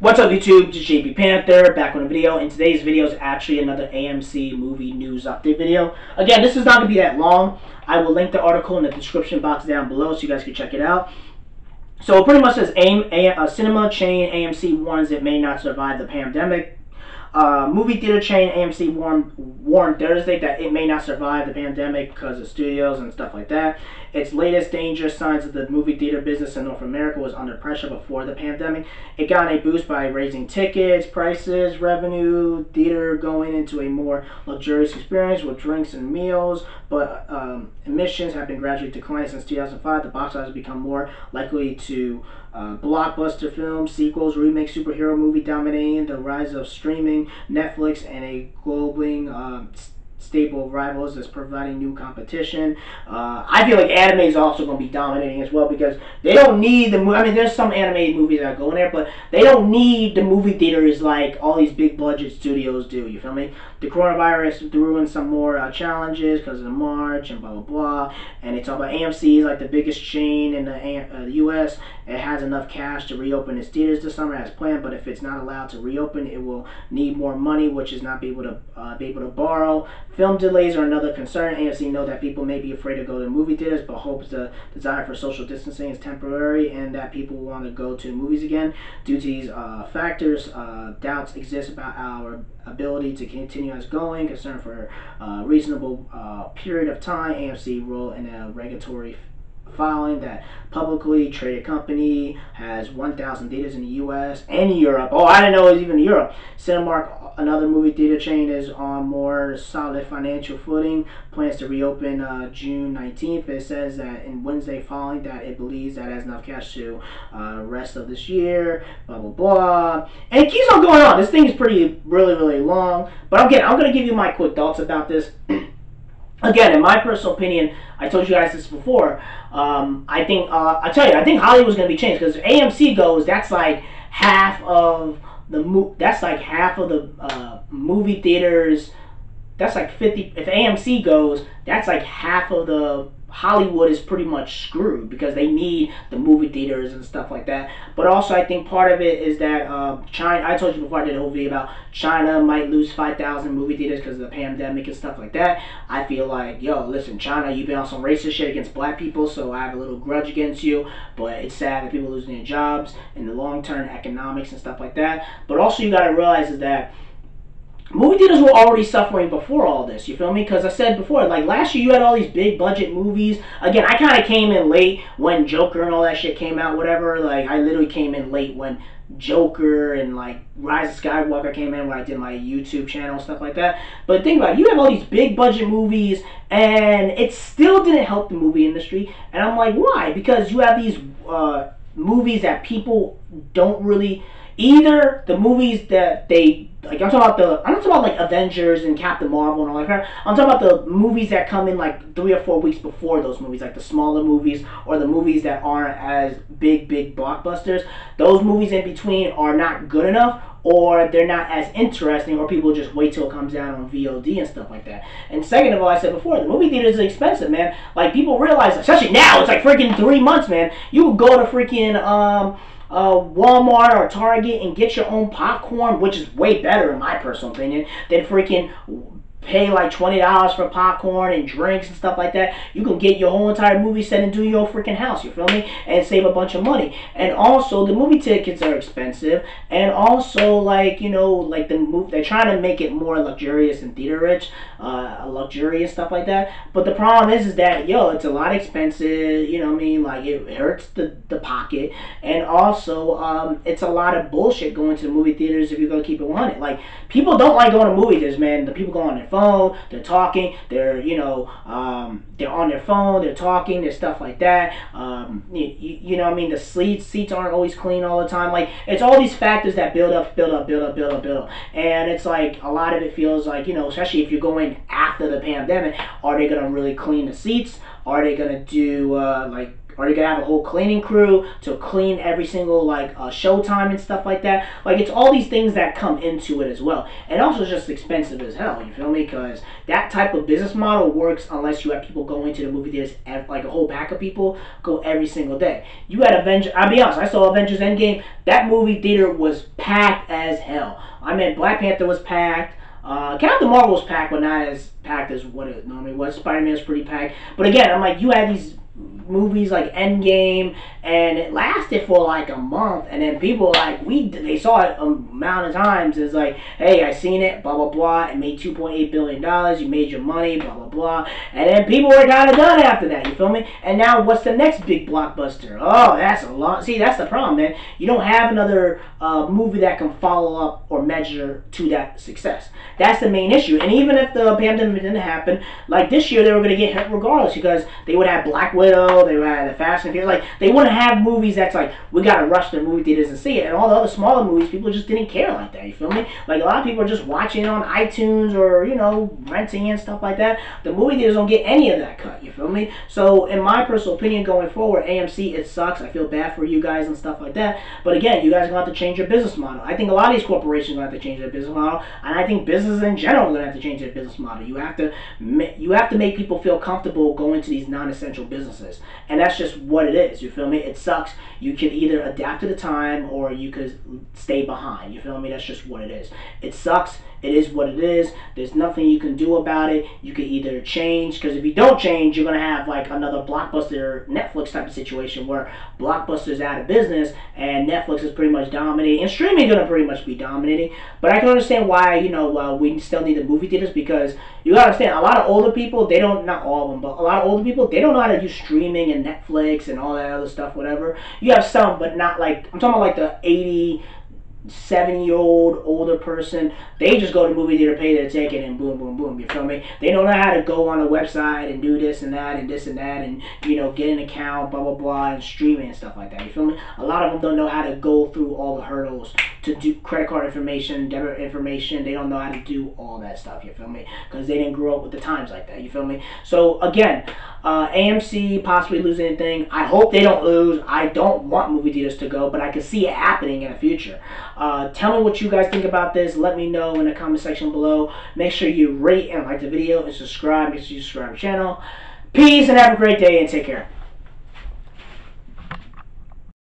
What's up YouTube, it's JP Panther, back on a video. And today's video is actually another AMC movie news update video. Again, this is not going to be that long. I will link the article in the description box down below so you guys can check it out. So it pretty much says cinema chain AMC warns it may not survive the pandemic. Movie theater chain AMC warned Thursday that it may not survive the pandemic because of studios and stuff like that. Its latest dangerous signs of the movie theater business in North America was under pressure before the pandemic. It got a boost by raising tickets, prices, revenue, theater going into a more luxurious experience with drinks and meals, but admissions have been gradually declining since 2005. The box office has become more likely to blockbuster films, sequels, remakes, superhero movie dominating the rise of streaming, Netflix, and a global stable of rivals is providing new competition. I feel like anime is also going to be dominating as well because they don't need the movie. I mean, there's some animated movies that go in there, but they don't need the movie theaters like all these big budget studios do. You feel me? The coronavirus threw in some more challenges because of the March and blah blah blah. And they talk about AMC is like the biggest chain in the U.S. It has enough cash to reopen its theaters this summer as planned, but if it's not allowed to reopen, it will need more money, which is not be able to borrow. Film delays are another concern. AMC know that people may be afraid to go to movie theaters, but hopes the desire for social distancing is temporary and that people want to go to movies again. Due to these factors, doubts exist about our ability to continue as going. Concern for a reasonable period of time, AMC wrote in a regulatory filing that publicly traded company has 1,000 theaters in the U.S. and Europe. Oh, I didn't know it was even Europe. Cinemark, another movie theater chain, is on more solid financial footing. Plans to reopen June 19th. It says that in Wednesday filing that it believes that it has enough cash to rest of this year. Blah blah blah. And it keeps on going on. This thing is really long. But again, I'm gonna give you my quick thoughts about this. Again, in my personal opinion, I told you guys this before. I think I think Hollywood's gonna be changed because if AMC goes, that's like half of the movie theaters. That's like 50. If AMC goes, that's like half of the Hollywood is pretty much screwed because they need the movie theaters and stuff like that. But also, I think part of it is that China. I told you before I did a whole video about China might lose 5,000 movie theaters because of the pandemic and stuff like that. I feel like, yo, listen, China, you've been on some racist shit against black people, so I have a little grudge against you. But it's sad that people losing their jobs in the long term, economics and stuff like that. But also, you got to realize is that movie theaters were already suffering before all this, you feel me? Because I said before, like last year you had all these big budget movies. Again, I kind of came in late when Joker and all that shit came out, whatever. Like, I literally came in late when Joker and like Rise of Skywalker came in when I did my YouTube channel and stuff like that. But think about it, you have all these big budget movies and it still didn't help the movie industry. And I'm like, why? Because you have these movies that people don't really, either the movies that they like, I'm not talking about like Avengers and Captain Marvel and all that crap. I'm talking about the movies that come in like 3 or 4 weeks before those movies, like the smaller movies or the movies that aren't as big blockbusters. Those movies in between are not good enough, or they're not as interesting, or people just wait till it comes out on VOD and stuff like that. And second of all, I said before, the movie theaters are expensive, man. Like, people realize, especially now, it's like freaking 3 months, man. You would go to freaking Walmart or Target and get your own popcorn, which is way better in my personal opinion than freaking pay like $20 for popcorn and drinks and stuff like that. You can get your whole entire movie set into your freaking house, you feel me? And save a bunch of money. And also, the movie tickets are expensive. And also, like, you know, like they're trying to make it more luxurious and theater rich, luxurious stuff like that. But the problem is that, yo, it's a lot expensive, you know what I mean? Like, it hurts the pocket. And also, it's a lot of bullshit going to the movie theaters if you're going to keep it 100. Like, people don't like going to movie theaters, man. The people go on their phone, they're talking, they're, you know, they're on their phone, they're talking, there's stuff like that. You know what I mean? The seats aren't always clean all the time. Like, it's all these factors that build up. And it's like, a lot of it feels like, you know, especially if you're going after the pandemic, are they going to really clean the seats? Are they going to do, like, Are you gonna have a whole cleaning crew to clean every single like showtime and stuff like that? Like it's all these things that come into it as well, and also it's just expensive as hell. You feel me? Because that type of business model works unless you have people going to the movie theaters, like a whole pack of people go every single day. You had Avengers. I'll be honest. I saw Avengers Endgame. That movie theater was packed as hell. I mean, Black Panther was packed. Captain Marvel was packed, but not as packed as what it normally was. Spider-Man was pretty packed. But again, I'm like, you had these movies like Endgame, and it lasted for like a month, and then people like they saw it a amount of times. It's like, hey, I seen it, blah blah blah. It made $2.8 billion. You made your money, blah blah blah. And then people were kind of done after that. You feel me? And now what's the next big blockbuster? Oh, that's a lot. See, that's the problem, man. You don't have another movie that can follow up or measure to that success. That's the main issue. And even if the pandemic didn't happen, like this year, they were going to get hit regardless because they would have Black Widow, they would have the Fast and Furious. Like they wouldn't have movies that's like we got to rush to the movie theaters and see it. And all the other smaller movies, people just didn't care like that. You feel me? Like a lot of people are just watching it on iTunes or renting and stuff like that. The movie theaters don't get any of that cut. You feel me? So in my personal opinion, going forward, AMC, it sucks. I feel bad for you guys and stuff like that. But again, you guys are going to have to change your business model. I think a lot of these corporations are going to have to change their business model, and I think businesses in general are going to have to change their business model. You have to make people feel comfortable going to these non-essential businesses, and that's just what it is. You feel me? It sucks. You can either adapt to the time or you could stay behind. You feel me? That's just what it is. It sucks. It is what it is. There's nothing you can do about it. You can either change, because if you don't change, you're going to have like another Blockbuster Netflix type of situation where Blockbuster's out of business and Netflix is pretty much dominating, and streaming is going to pretty much be dominating. But I can understand why, we still need the movie theaters, because you got to understand, a lot of older people, they don't, not all of them, but a lot of older people, they don't know how to use streaming and Netflix and all that other stuff, whatever. You have some, but not like, I'm talking about like the 70-year-old older person. They just go to the movie theater, pay their ticket, and boom, boom, boom. You feel me? They don't know how to go on a website and do this and that and this and that and get an account, blah blah blah, and streaming and stuff like that. You feel me? A lot of them don't know how to go through all the hurdles to do credit card information, debit information. They don't know how to do all that stuff. You feel me? Because they didn't grow up with the times like that. You feel me? So again, AMC possibly lose anything. I hope they don't lose. I don't want movie theaters to go, but I can see it happening in the future. Tell me what you guys think about this. Let me know in the comment section below. Make sure you rate and like the video and subscribe. Make sure you subscribe to the channel. Peace and have a great day and take care.